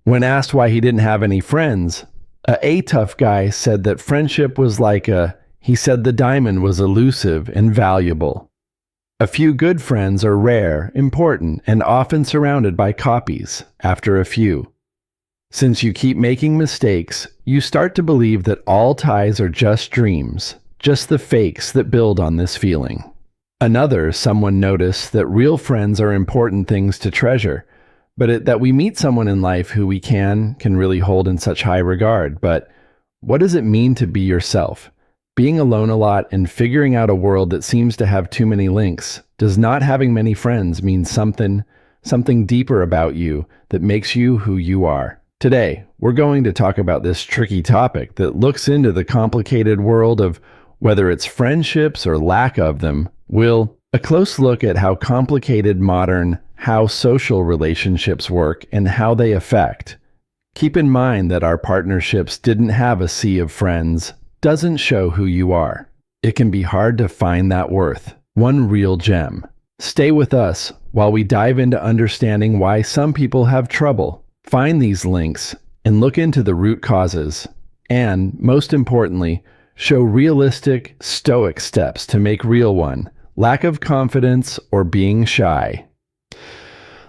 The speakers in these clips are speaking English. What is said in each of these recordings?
When asked why he didn't have any friends, a tough guy said that friendship was he said the diamond was elusive and valuable. A few good friends are rare, important, and often surrounded by copies after a few. Since you keep making mistakes, you start to believe that all ties are just dreams, just the fakes that build on this feeling. Someone noticed that real friends are important things to treasure, but that we meet someone in life who we can really hold in such high regard. But what does it mean to be yourself? Being alone a lot and figuring out a world that seems to have too many links, does not having many friends mean something deeper about you that makes you who you are? Today, we're going to talk about this tricky topic that looks into the complicated world of whether it's friendships or lack of them. A close look at how complicated how social relationships work and how they affect. Keep in mind that our partnerships didn't have a sea of friends, doesn't show who you are. It can be hard to find that worth, one real gem. Stay with us while we dive into understanding why some people have trouble. Find these links and look into the root causes, and, most importantly, show realistic, stoic steps to make real one. Lack of confidence or being shy.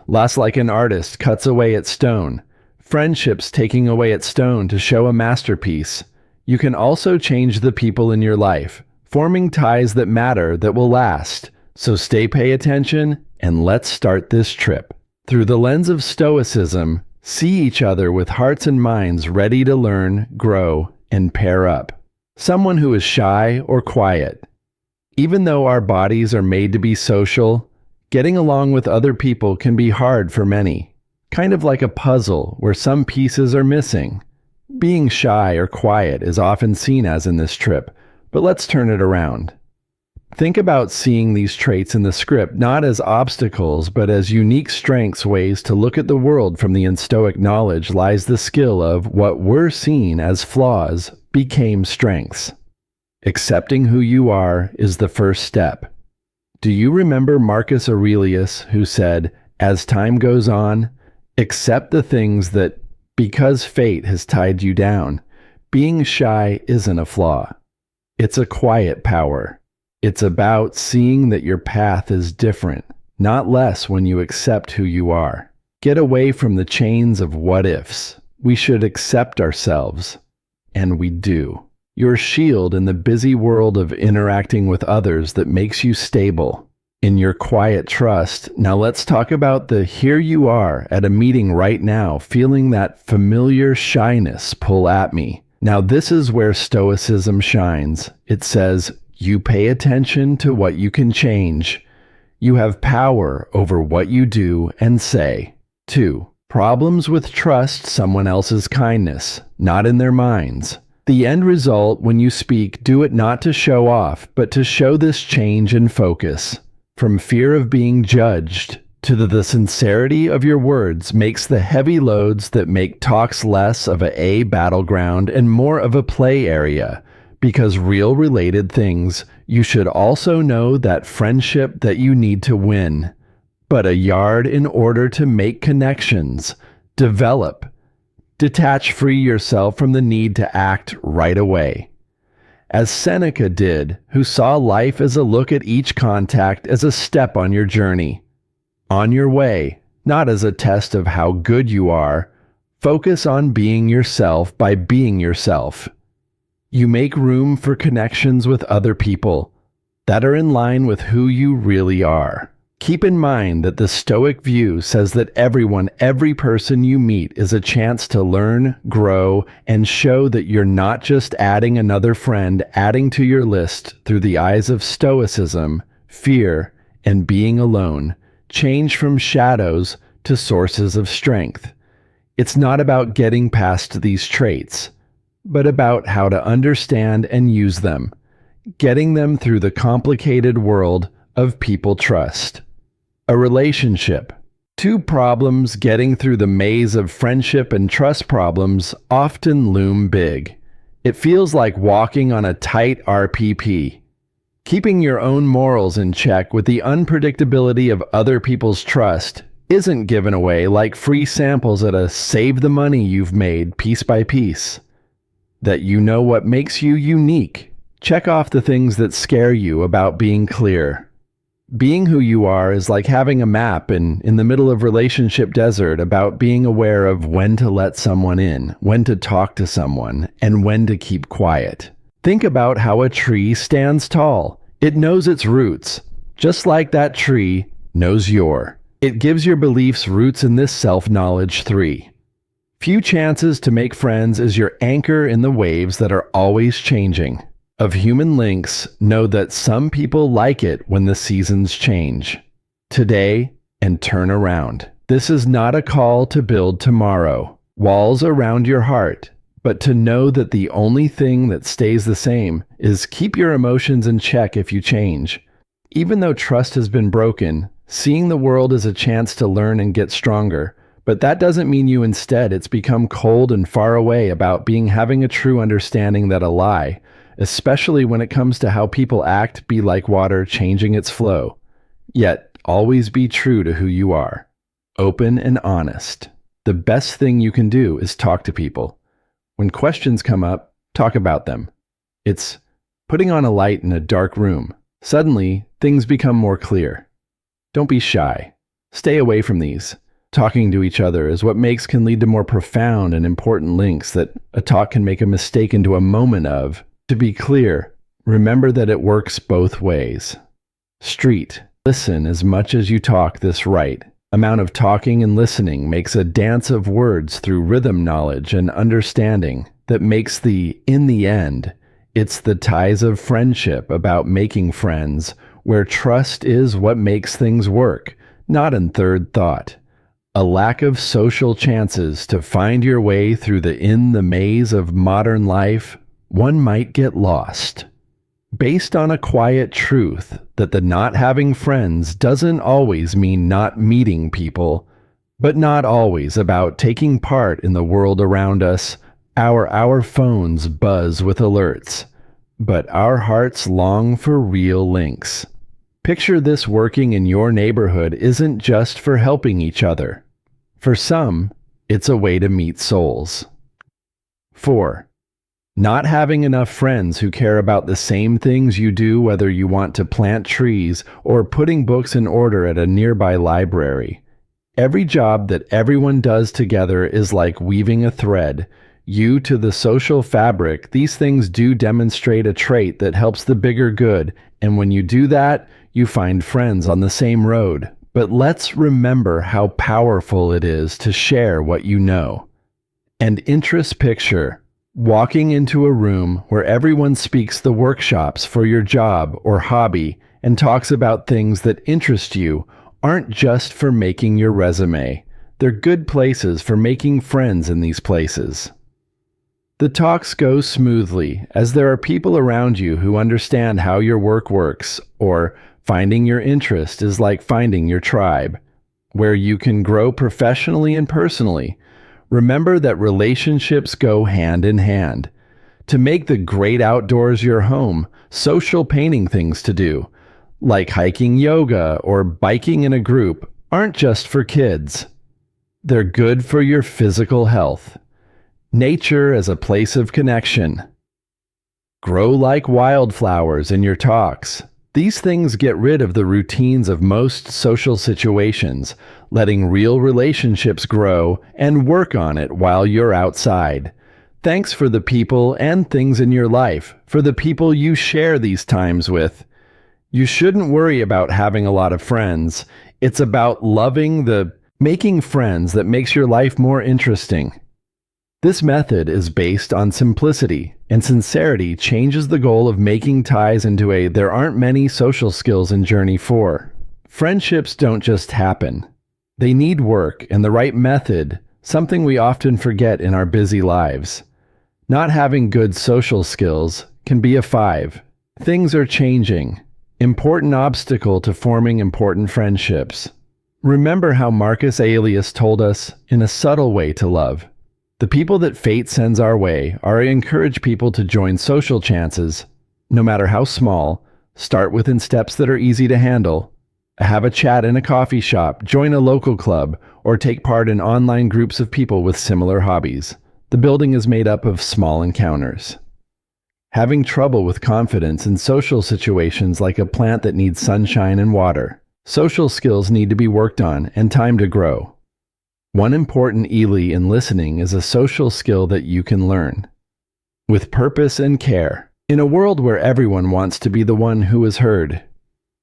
Less like an artist cuts away at stone, friendships taking away at stone to show a masterpiece. You can also change the people in your life, forming ties that matter, that will last. So pay attention, and let's start this trip. Through the lens of Stoicism, see each other with hearts and minds ready to learn, grow, and pair up. Someone who is shy or quiet. Even though our bodies are made to be social, getting along with other people can be hard for many. Kind of like a puzzle where some pieces are missing. Being shy or quiet is often seen as in this trip, but let's turn it around. Think about seeing these traits in the script not as obstacles, but as unique strengths, ways to look at the world. From the in Stoic knowledge lies the skill of what were seen as flaws became strengths. Accepting who you are is the first step. Do you remember Marcus Aurelius, who said, as time goes on, accept the things that, because fate has tied you down. Being shy isn't a flaw. It's a quiet power. It's about seeing that your path is different, not less when you accept who you are. Get away from the chains of what ifs. We should accept ourselves. And we do. Your shield in the busy world of interacting with others that makes you stable. In your quiet trust, now let's talk about the here you are at a meeting right now, feeling that familiar shyness pull at me. Now this is where Stoicism shines. It says, you pay attention to what you can change. You have power over what you do and say. 2. Problems with trust someone else's kindness, not in their minds. The end result when you speak, do it not to show off, but to show this change in focus. From fear of being judged to the sincerity of your words makes the heavy loads that make talks less of a battleground and more of a play area. Because real related things, you should also know that friendship that you need to win. But a yard in order to make connections. Develop. Detach, free yourself from the need to act right away. As Seneca did, who saw life as a look at each contact as a step on your journey. On your way, not as a test of how good you are. Focus on being yourself by being yourself. You make room for connections with other people that are in line with who you really are. Keep in mind that the Stoic view says that every person you meet is a chance to learn, grow, and show that you're not just adding another friend, adding to your list. Through the eyes of Stoicism, fear and being alone change from shadows to sources of strength. It's not about getting past these traits, but about how to understand and use them, getting them through the complicated world of people trust. A relationship. 2 problems getting through the maze of friendship and trust problems often loom big. It feels like walking on a tight RPP. Keeping your own morals in check with the unpredictability of other people's trust isn't given away like free samples at a save the money you've made piece by piece. That you know what makes you unique. Check off the things that scare you about being clear. Being who you are is like having a map in the middle of relationship desert about being aware of when to let someone in, when to talk to someone, and when to keep quiet. Think about how a tree stands tall. It knows its roots, just like that tree knows your. It gives your beliefs roots in this self-knowledge 3. Few chances to make friends is your anchor in the waves that are always changing. Of human links, know that some people like it when the seasons change. Today and turn around. This is not a call to build tomorrow, walls around your heart, but to know that the only thing that stays the same is keep your emotions in check if you change. Even though trust has been broken, seeing the world as a chance to learn and get stronger, but that doesn't mean you instead it's become cold and far away about having a true understanding that a lie, especially when it comes to how people act, be like water changing its flow. Yet, always be true to who you are. Open and honest. The best thing you can do is talk to people. When questions come up, talk about them. It's putting on a light in a dark room. Suddenly, things become more clear. Don't be shy. Stay away from these. Talking to each other is what can lead to more profound and important links that a talk can make a mistake into a moment of. To be clear, remember that it works both ways. Street. Listen as much as you talk this right. Amount of talking and listening makes a dance of words through rhythm knowledge and understanding that makes in the end, it's the ties of friendship about making friends, where trust is what makes things work, not in third thought. A lack of social chances to find your way through the maze of modern life, one might get lost. Based on a quiet truth that the not having friends doesn't always mean not meeting people, but not always about taking part in the world around us. Our phones buzz with alerts, but our hearts long for real links. Picture this working in your neighborhood isn't just for helping each other. For some, it's a way to meet souls. 4. Not having enough friends who care about the same things you do, whether you want to plant trees or putting books in order at a nearby library. Every job that everyone does together is like weaving a thread. You to the social fabric, these things do demonstrate a trait that helps the bigger good, and when you do that, you find friends on the same road. But let's remember how powerful it is to share what you know. And interest picture. Walking into a room where everyone speaks the workshops for your job or hobby and talks about things that interest you aren't just for making your resume. They're good places for making friends in these places. The talks go smoothly as there are people around you who understand how your work works, or finding your interest is like finding your tribe, where you can grow professionally and personally. Remember that relationships go hand in hand. To make the great outdoors your home, social painting things to do, like hiking yoga or biking in a group, aren't just for kids. They're good for your physical health. Nature as a place of connection. Grow like wildflowers in your talks. These things get rid of the routines of most social situations, letting real relationships grow and work on it while you're outside. Thanks for the people and things in your life, for the people you share these times with. You shouldn't worry about having a lot of friends. It's about making friends that makes your life more interesting. This method is based on simplicity, and sincerity changes the goal of making ties into there aren't many social skills in Journey 4. Friendships don't just happen. They need work and the right method, something we often forget in our busy lives. Not having good social skills can be a 5. Things are changing. Important obstacle to forming important friendships. Remember how Marcus Aurelius told us, in a subtle way to love. The people that fate sends our way encourage people to join social chances, no matter how small, start within steps that are easy to handle, Have a chat in a coffee shop, join a local club, or take part in online groups of people with similar hobbies. The building is made up of small encounters. Having trouble with confidence in social situations like a plant that needs sunshine and water. Social skills need to be worked on and time to grow. One important ELE in listening is a social skill that you can learn. With purpose and care. In a world where everyone wants to be the one who is heard,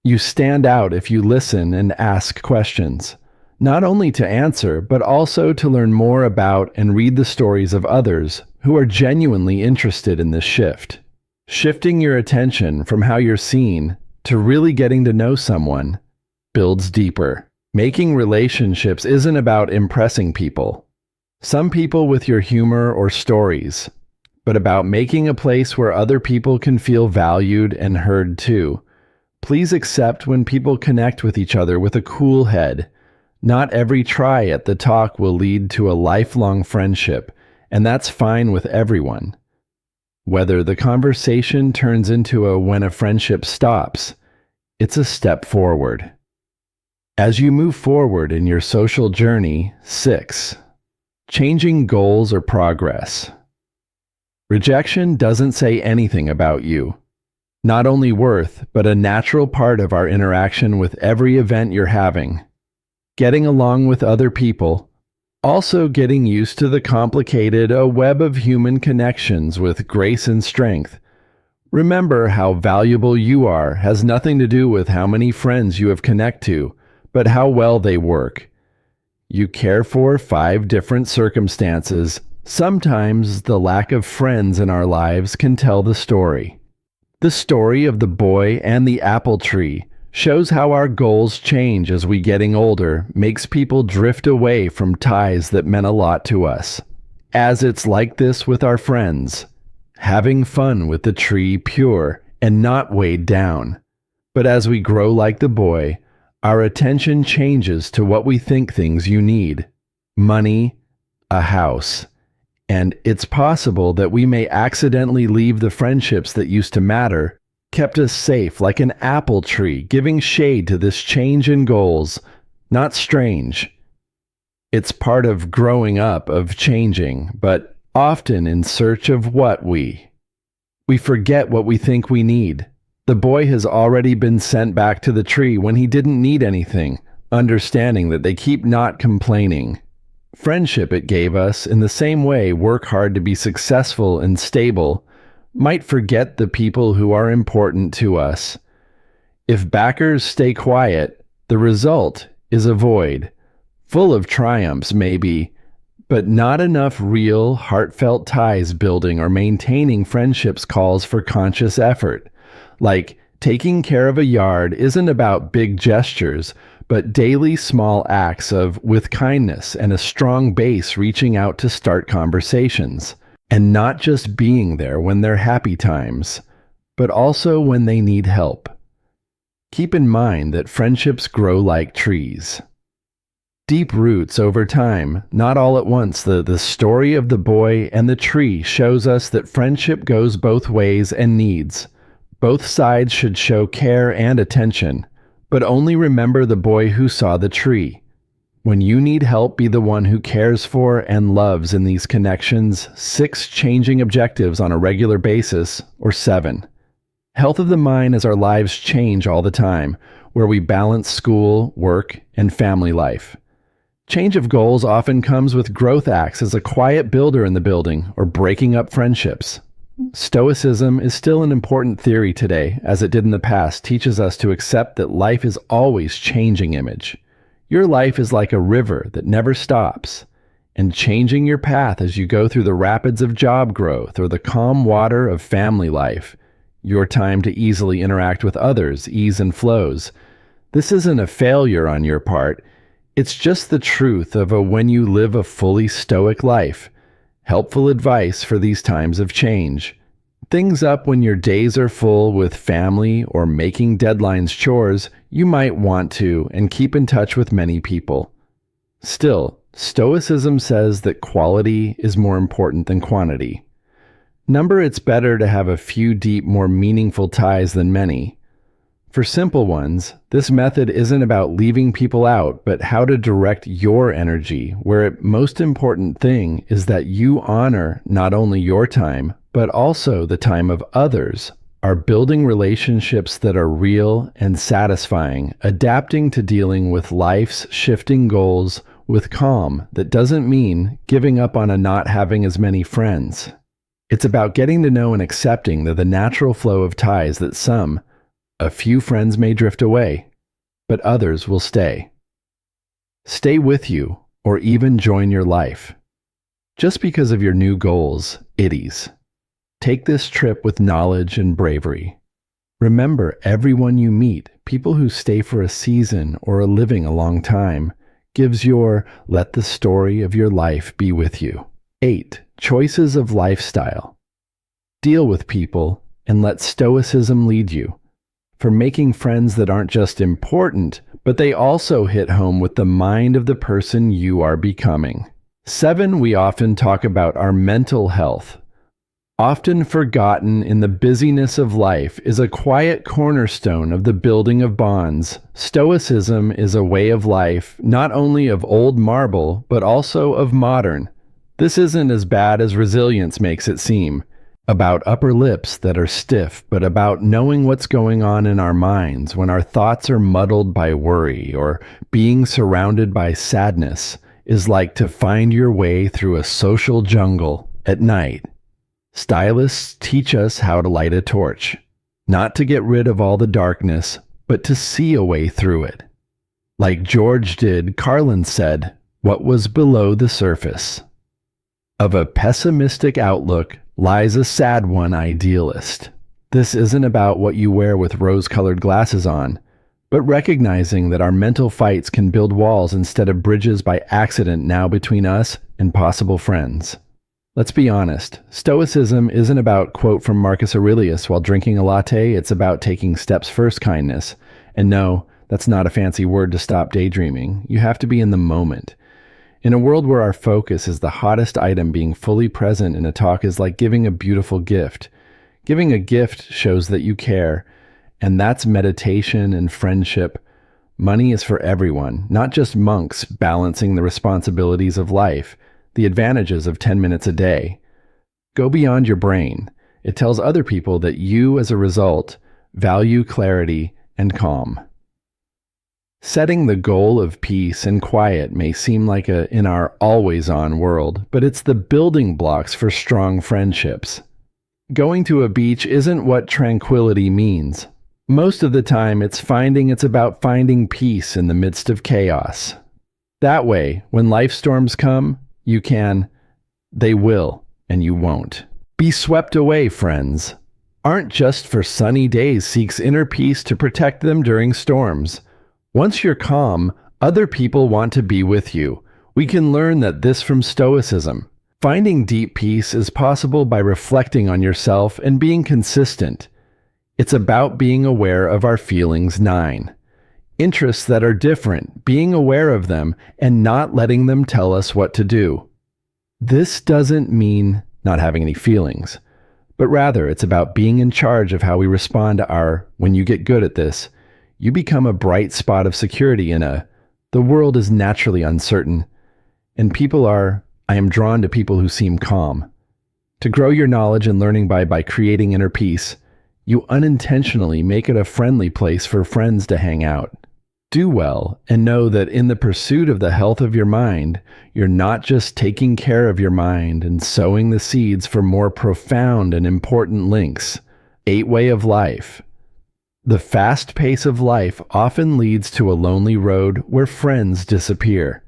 you stand out if you listen and ask questions, not only to answer, but also to learn more about and read the stories of others who are genuinely interested in this shift. Shifting your attention from how you're seen to really getting to know someone builds deeper. Making relationships isn't about impressing people, some people with your humor or stories, but about making a place where other people can feel valued and heard too. Please accept when people connect with each other with a cool head. Not every try at the talk will lead to a lifelong friendship, and that's fine with everyone. Whether the conversation turns into a when a friendship stops, it's a step forward. As you move forward in your social journey, 6. Changing goals or progress. Rejection doesn't say anything about you. Not only worth, but a natural part of our interaction with every event you're having. Getting along with other people, also getting used to the complicated web of human connections with grace and strength. Remember how valuable you are has nothing to do with how many friends you have connect to, but how well they work. You care for 5 different circumstances. Sometimes the lack of friends in our lives can tell the story. The story of the boy and the apple tree shows how our goals change as we getting older makes people drift away from ties that meant a lot to us. As it's like this with our friends, having fun with the tree pure and not weighed down. But as we grow like the boy, our attention changes to what we think things you need. Money, a house. And it's possible that we may accidentally leave the friendships that used to matter, kept us safe like an apple tree, giving shade to this change in goals. Not strange. It's part of growing up, of changing, but often in search of what we forget what we think we need. The boy has already been sent back to the tree when he didn't need anything, understanding that they keep not complaining. Friendship it gave us, in the same way work hard to be successful and stable, might forget the people who are important to us. If backers stay quiet, the result is a void, full of triumphs maybe, but not enough real, heartfelt ties building or maintaining friendships calls for conscious effort. Like, taking care of a yard isn't about big gestures, but daily small acts of with kindness and a strong base reaching out to start conversations. And not just being there when they're happy times, but also when they need help. Keep in mind that friendships grow like trees. Deep roots over time, not all at once. The story of the boy and the tree shows us that friendship goes both ways and needs. Both sides should show care and attention, but only remember the boy who saw the tree. When you need help, be the one who cares for and loves in these connections. 6 changing objectives on a regular basis, or 7. Health of the mind as our lives change all the time, where we balance school, work, and family life. Change of goals often comes with growth acts as a quiet builder in the building or breaking up friendships. Stoicism is still an important theory today, as it did in the past, teaches us to accept that life is always changing image. Your life is like a river that never stops, and changing your path as you go through the rapids of job growth or the calm water of family life. Your time to easily interact with others ease and flows. This isn't a failure on your part. It's just the truth of when you live a fully stoic life. Helpful advice for these times of change. Things up when your days are full with family or making deadlines chores, you might want to and keep in touch with many people. Still, Stoicism says that quality is more important than quantity. It's better to have a few deep, more meaningful ties than many. For simple ones, this method isn't about leaving people out, but how to direct your energy, where the most important thing is that you honor not only your time, but also the time of others, are building relationships that are real and satisfying, adapting to dealing with life's shifting goals with calm. That doesn't mean giving up on not having as many friends. It's about getting to know and accepting that the natural flow of ties that a few friends may drift away, but others will stay. Stay with you, or even join your life. Just because of your new goals, itties. Take this trip with knowledge and bravery. Remember, everyone you meet, people who stay for a season or are living a long time, let the story of your life be with you. 8. Choices of lifestyle. Deal with people and let Stoicism lead you. For making friends that aren't just important, but they also hit home with the mind of the person you are becoming. 7. We often talk about our mental health. Often forgotten in the busyness of life is a quiet cornerstone of the building of bonds. Stoicism is a way of life, not only of old marble, but also of modern. This isn't as bad as resilience makes it seem. About upper lips that are stiff, but about knowing what's going on in our minds when our thoughts are muddled by worry or being surrounded by sadness is like to find your way through a social jungle at night. Stylists teach us how to light a torch, not to get rid of all the darkness, but to see a way through it. Like George did, Carlin said, "What was below the surface?" Of a pessimistic outlook lies a sad one, idealist. This isn't about what you wear with rose-colored glasses on, but recognizing that our mental fights can build walls instead of bridges by accident now between us and possible friends. Let's be honest, Stoicism isn't about quote from Marcus Aurelius while drinking a latte, it's about taking steps first kindness. And no, that's not a fancy word to stop daydreaming. You have to be in the moment. In a world where our focus is the hottest item, being fully present in a talk is like giving a beautiful gift. Giving a gift shows that you care, and that's meditation and friendship. Money is for everyone, not just monks balancing the responsibilities of life, the advantages of 10 minutes a day. Go beyond your brain. It tells other people that you, as a result, value clarity and calm. Setting the goal of peace and quiet may seem like in our always-on world, but it's the building blocks for strong friendships. Going to a beach isn't what tranquility means. Most of the time, it's about finding peace in the midst of chaos. That way, when life storms come, they will, and you won't. Be swept away, friends. Aren't just for sunny days seeks inner peace to protect them during storms. Once you're calm, other people want to be with you. We can learn this from Stoicism. Finding deep peace is possible by reflecting on yourself and being consistent. It's about being aware of our feelings. 9. Interests that are different, being aware of them, and not letting them tell us what to do. This doesn't mean not having any feelings, but rather it's about being in charge of how we respond to when you get good at this, you become a bright spot of security the world is naturally uncertain, and I am drawn to people who seem calm. To grow your knowledge and learning by creating inner peace, you unintentionally make it a friendly place for friends to hang out. Do well and know that in the pursuit of the health of your mind, you're not just taking care of your mind and sowing the seeds for more profound and important links. 8 Way of life. The fast pace of life often leads to a lonely road where friends disappear.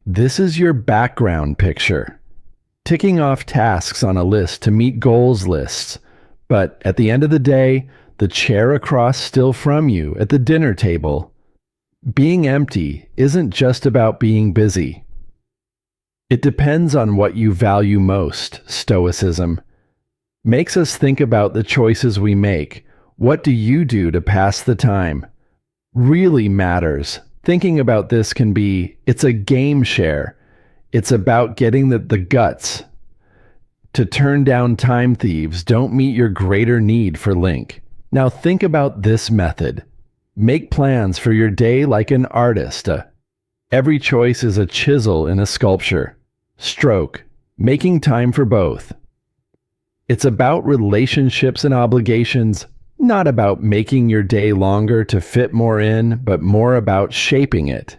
This is your background picture. Ticking off tasks on a list to meet goals lists. But at the end of the day, the chair across still from you at the dinner table. Being empty isn't just about being busy. It depends on what you value most. Stoicism makes us think about the choices we make. What do you do to pass the time? Really matters. Thinking about this it's a game share. It's about getting the guts to turn down time thieves don't meet your greater need for link. Now think about this method. Make plans for your day like an artist. Every choice is a chisel in a sculpture. Stroke. Making time for both. It's about relationships and obligations, not about making your day longer to fit more in, but more about shaping it.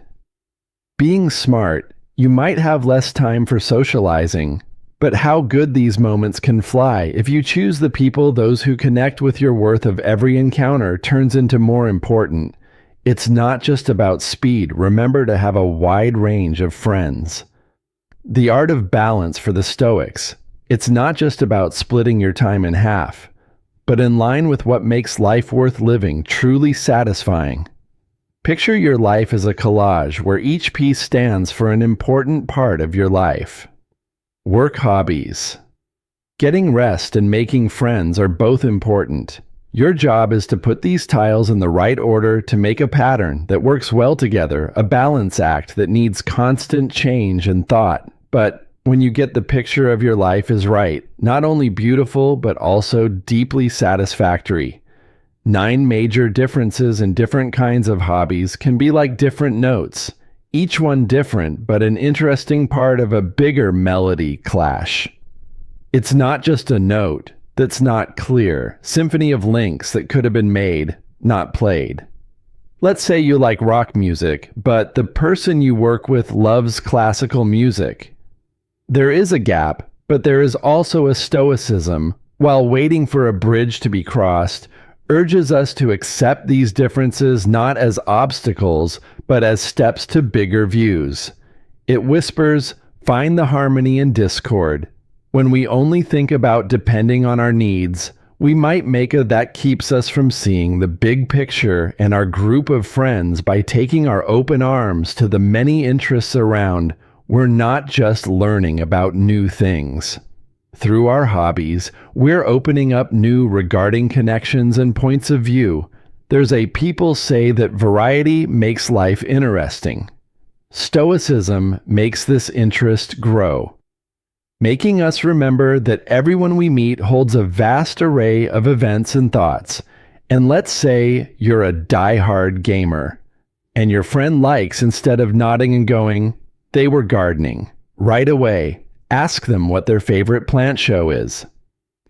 Being smart, you might have less time for socializing, but how good these moments can fly if you choose the people those who connect with your worth of every encounter turns into more important. It's not just about speed. Remember to have a wide range of friends. The art of balance for the Stoics. It's not just about splitting your time in half, but in line with what makes life worth living truly satisfying. Picture your life as a collage where each piece stands for an important part of your life. Work hobbies. Getting rest and making friends are both important. Your job is to put these tiles in the right order to make a pattern that works well together, a balance act that needs constant change and thought. But when you get the picture of your life is right, not only beautiful, but also deeply satisfactory. 9 major differences in different kinds of hobbies can be like different notes, each one different, but an interesting part of a bigger melody clash. It's not just a note that's not clear, symphony of links that could have been made, not played. Let's say you like rock music, but the person you work with loves classical music. There is a gap, but there is also a stoicism, while waiting for a bridge to be crossed, urges us to accept these differences not as obstacles, but as steps to bigger views. It whispers, find the harmony in discord. When we only think about depending on our needs, we might make a that keeps us from seeing the big picture and our group of friends by taking our open arms to the many interests around. We're not just learning about new things. Through our hobbies, we're opening up new regarding connections and points of view. There's a people say that variety makes life interesting. Stoicism makes this interest grow, making us remember that everyone we meet holds a vast array of events and thoughts. And let's say you're a die-hard gamer, and your friend likes, instead of nodding and going, they were gardening, right away. Ask them what their favorite plant show is.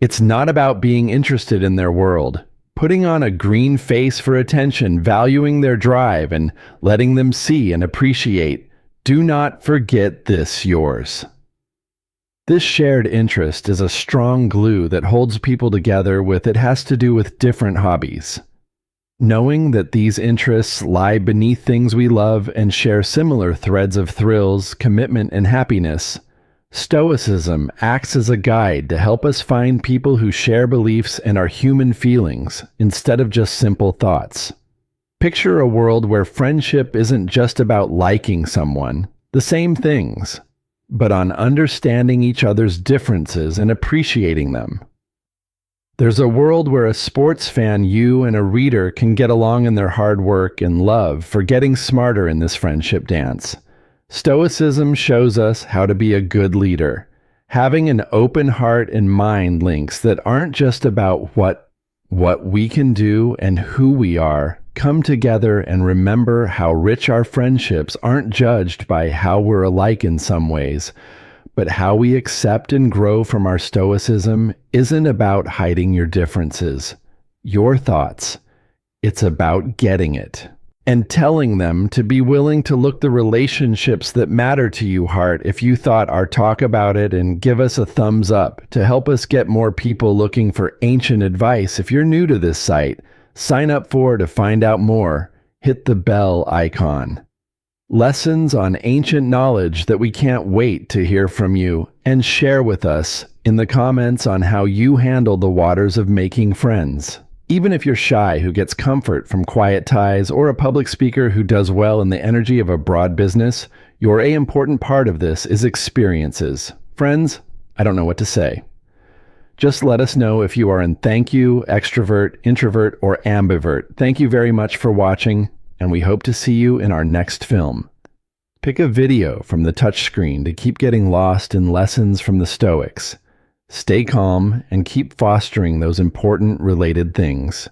It's not about being interested in their world, putting on a green face for attention, valuing their drive, and letting them see and appreciate. Do not forget this yours. This shared interest is a strong glue that holds people together. It has to do with different hobbies. Knowing that these interests lie beneath things we love and share similar threads of thrills, commitment, and happiness, Stoicism acts as a guide to help us find people who share beliefs and our human feelings instead of just simple thoughts. Picture a world where friendship isn't just about liking someone, the same things, but on understanding each other's differences and appreciating them. There's a world where a sports fan, you, and a reader can get along in their hard work and love for getting smarter in this friendship dance. Stoicism shows us how to be a good leader. Having an open heart and mind links that aren't just about what we can do and who we are. Come together and remember how rich our friendships aren't judged by how we're alike in some ways, but how we accept and grow from our stoicism isn't about hiding your differences, your thoughts. It's about getting it and telling them to be willing to look the relationships that matter to you heart if you thought our talk about it, and give us a thumbs up to help us get more people looking for ancient advice. If you're new to this site, sign up to find out more. Hit the bell icon. Lessons on ancient knowledge that we can't wait to hear from you, and share with us in the comments on how you handle the waters of making friends. Even if you're shy who gets comfort from quiet ties, or a public speaker who does well in the energy of a broad business, your important part of this is experiences. Friends, I don't know what to say. Just let us know if you are in thank you, extrovert, introvert, or ambivert. Thank you very much for watching, and we hope to see you in our next film. Pick a video from the touchscreen to keep getting lost in lessons from the Stoics. Stay calm and keep fostering those important related things.